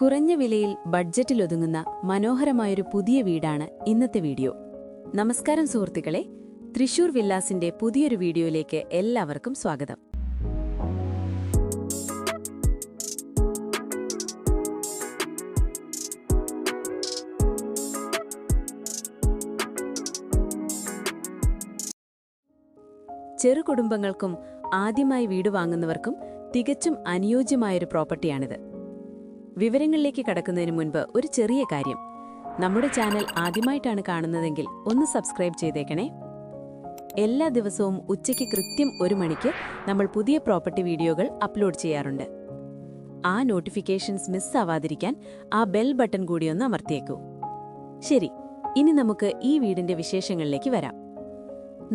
കുറഞ്ഞ വിലയിൽ ബഡ്ജറ്റിലൊതുങ്ങുന്ന മനോഹരമായൊരു പുതിയ വീടാണ് ഇന്നത്തെ വീഡിയോ. നമസ്കാരം സുഹൃത്തുക്കളെ, തൃശൂർ വില്ലാസിന്റെ പുതിയൊരു വീഡിയോയിലേക്ക് എല്ലാവർക്കും സ്വാഗതം. ചെറുകുടുംബങ്ങൾക്കും ആദ്യമായി വീട് വാങ്ങുന്നവർക്കും തികച്ചും അനുയോജ്യമായൊരു പ്രോപ്പർട്ടിയാണിത്. വിവരങ്ങളിലേക്ക് കടക്കുന്നതിന് മുൻപ് ഒരു ചെറിയ കാര്യം. നമ്മുടെ ചാനൽ ആദ്യമായിട്ടാണ് കാണുന്നതെങ്കിൽ ഒന്ന് സബ്സ്ക്രൈബ് ചെയ്തേക്കണേ. എല്ലാ ദിവസവും ഉച്ചയ്ക്ക് കൃത്യം 1 മണിക്ക് നമ്മൾ പുതിയ പ്രോപ്പർട്ടി വീഡിയോകൾ അപ്ലോഡ് ചെയ്യാറുണ്ട്. ആ നോട്ടിഫിക്കേഷൻസ് മിസ്സാവാതിരിക്കാൻ ആ ബെൽ ബട്ടൺ കൂടിയൊന്ന് അമർത്തിയേക്കൂ. ശരി, ഇനി നമുക്ക് ഈ വീടിന്റെ വിശേഷങ്ങളിലേക്ക് വരാം.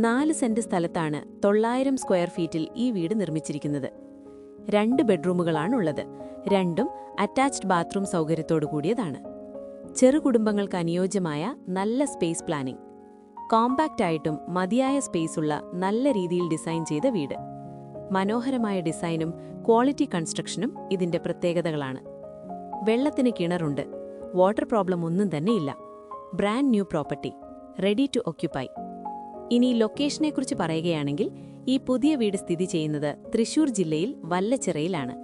4 സെന്റ് സ്ഥലത്താണ് 900 സ്ക്വയർ ഫീറ്റിൽ ഈ വീട് നിർമ്മിച്ചിരിക്കുന്നത്. 2 ബെഡ്റൂമുകളാണുള്ളത്. രണ്ടും അറ്റാച്ച്ഡ് ബാത്റൂം സൗകര്യത്തോടു കൂടിയതാണ്. ചെറുകുടുംബങ്ങൾക്ക് അനുയോജ്യമായ നല്ല സ്പേസ് പ്ലാനിംഗ്. കോമ്പാക്റ്റ് ആയിട്ടും മതിയായ സ്പേസുള്ള നല്ല രീതിയിൽ ഡിസൈൻ ചെയ്ത വീട്. മനോഹരമായ ഡിസൈനും ക്വാളിറ്റി കൺസ്ട്രക്ഷനും ഇതിന്റെ പ്രത്യേകതകളാണ്. വെള്ളത്തിന് കിണറുണ്ട്. വാട്ടർ പ്രോബ്ലം ഒന്നും തന്നെയില്ല. Brand new property, ready to occupy. ഇനി ലൊക്കേഷനെക്കുറിച്ച് പറയുകയാണെങ്കിൽ, ഈ പുതിയ വീട് സ്ഥിതി ചെയ്യുന്നത് തൃശൂർ ജില്ലയിൽ വല്ലച്ചിറയിലാണ്.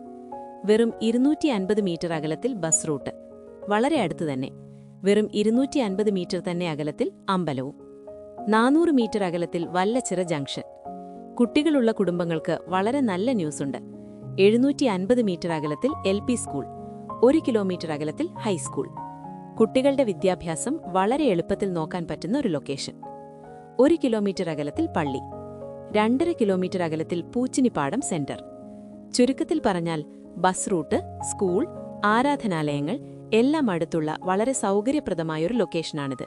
വെറും 250 മീറ്റർ അകലത്തിൽ ബസ് റൂട്ട്, വളരെ അടുത്ത് തന്നെ. വെറും 250 മീറ്റർ തന്നെ അകലത്തിൽ അമ്പലവും, 400 മീറ്റർ അകലത്തിൽ വല്ലച്ചിറ ജംഗ്ഷൻ. കുട്ടികളുള്ള കുടുംബങ്ങൾക്ക് വളരെ നല്ല ന്യൂസുണ്ട്. 750 മീറ്റർ അകലത്തിൽ LP സ്കൂൾ, 1 കിലോമീറ്റർ അകലത്തിൽ ഹൈസ്കൂൾ. കുട്ടികളുടെ വിദ്യാഭ്യാസം വളരെ എളുപ്പത്തിൽ നോക്കാൻ പറ്റുന്ന ഒരു ലൊക്കേഷൻ. 1 കിലോമീറ്റർ അകലത്തിൽ പള്ളി, 2.5 കിലോമീറ്റർ അകലത്തിൽ പൂച്ചിനിപ്പാടം സെന്റർ. ചുരുക്കത്തിൽ പറഞ്ഞാൽ ബസ് റൂട്ട്, സ്കൂൾ, ആരാധനാലയങ്ങൾ എല്ലാം അടുത്തുള്ള വളരെ സൗകര്യപ്രദമായൊരു ലൊക്കേഷനാണിത്.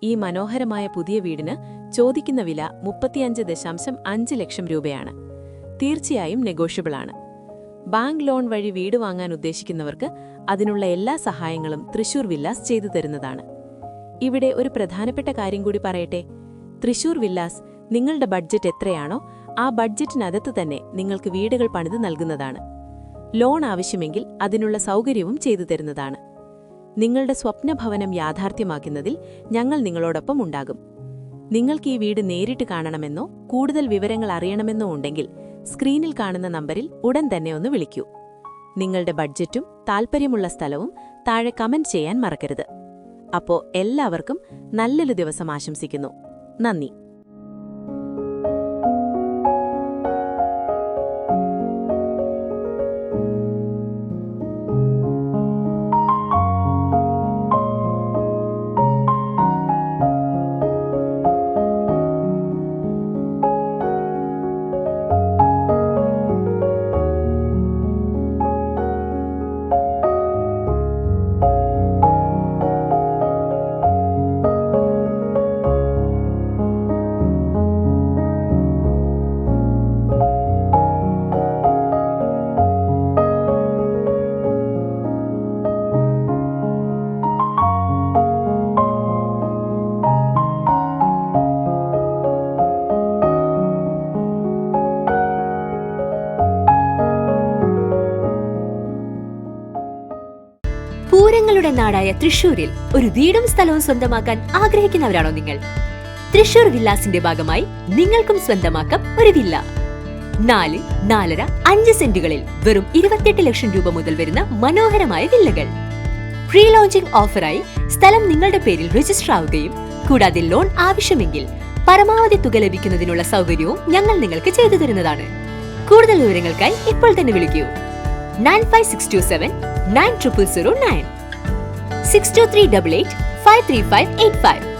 ഈ മനോഹരമായ പുതിയ വീടിന് ചോദിക്കുന്ന വില 35.5 ലക്ഷം രൂപയാണ്. തീർച്ചയായും നെഗോഷ്യബിളാണ്. ബാങ്ക് ലോൺ വഴി വീട് വാങ്ങാൻ ഉദ്ദേശിക്കുന്നവർക്ക് അതിനുള്ള എല്ലാ സഹായങ്ങളും തൃശൂർ വില്ലാസ് ചെയ്തു തരുന്നതാണ്. ഇവിടെ ഒരു പ്രധാനപ്പെട്ട കാര്യം കൂടി പറയട്ടെ. തൃശൂർ വില്ലാസ് നിങ്ങളുടെ ബഡ്ജറ്റ് എത്രയാണോ ആ ബഡ്ജറ്റിനകത്ത് തന്നെ നിങ്ങൾക്ക് വീടുകൾ പണിത് നൽകുന്നതാണ്. ലോൺ ആവശ്യമെങ്കിൽ അതിനുള്ള സൗകര്യവും ചെയ്തു തരുന്നതാണ്. നിങ്ങളുടെ സ്വപ്നഭവനം യാഥാർത്ഥ്യമാക്കുന്നതിൽ ഞങ്ങൾ നിങ്ങളോടൊപ്പം ഉണ്ടാകും. നിങ്ങൾക്ക് ഈ വീട് നേരിട്ട് കാണണമെന്നോ കൂടുതൽ വിവരങ്ങൾ അറിയണമെന്നോ ഉണ്ടെങ്കിൽ സ്ക്രീനിൽ കാണുന്ന നമ്പറിൽ ഉടൻ തന്നെ ഒന്ന് വിളിക്കൂ. നിങ്ങളുടെ ബഡ്ജറ്റും താൽപ്പര്യമുള്ള സ്ഥലവും താഴെ കമന്റ് ചെയ്യാൻ മറക്കരുത്. അപ്പോൾ എല്ലാവർക്കും നല്ലൊരു ദിവസം ആശംസിക്കുന്നു. നന്ദി. പൂരങ്ങളുടെ നാടായ തൃശൂരിൽ ഒരു വീടും സ്ഥലവും സ്വന്തമാക്കാൻ ആഗ്രഹിക്കുന്നവരാണോ നിങ്ങൾ? തൃശൂർ വില്ലാസിന്റെ ഭാഗമായി നിങ്ങൾക്കും സ്വന്തമാക്കാം ഒരു വില്ല. 4, 4.5, 5 സെന്റുകളിൽ വെറും 28 ലക്ഷം രൂപ മുതൽ വരുന്ന മനോഹരമായ വില്ലകൾ. പ്രീ ലോഞ്ചിംഗ് ഓഫറായി സ്ഥലം നിങ്ങളുടെ പേരിൽ രജിസ്റ്റർ ആവുകയും കൂടാതെ ലോൺ ആവശ്യമെങ്കിൽ പരമാവധി തുക ലഭിക്കുന്നതിനുള്ള സൗകര്യവും ഞങ്ങൾ നിങ്ങൾക്ക് ചെയ്തു തരുന്നതാണ്. കൂടുതൽ വിവരങ്ങൾക്കായി ഇപ്പോൾ തന്നെ വിളിക്കൂ. 95627 9009 62388 53585.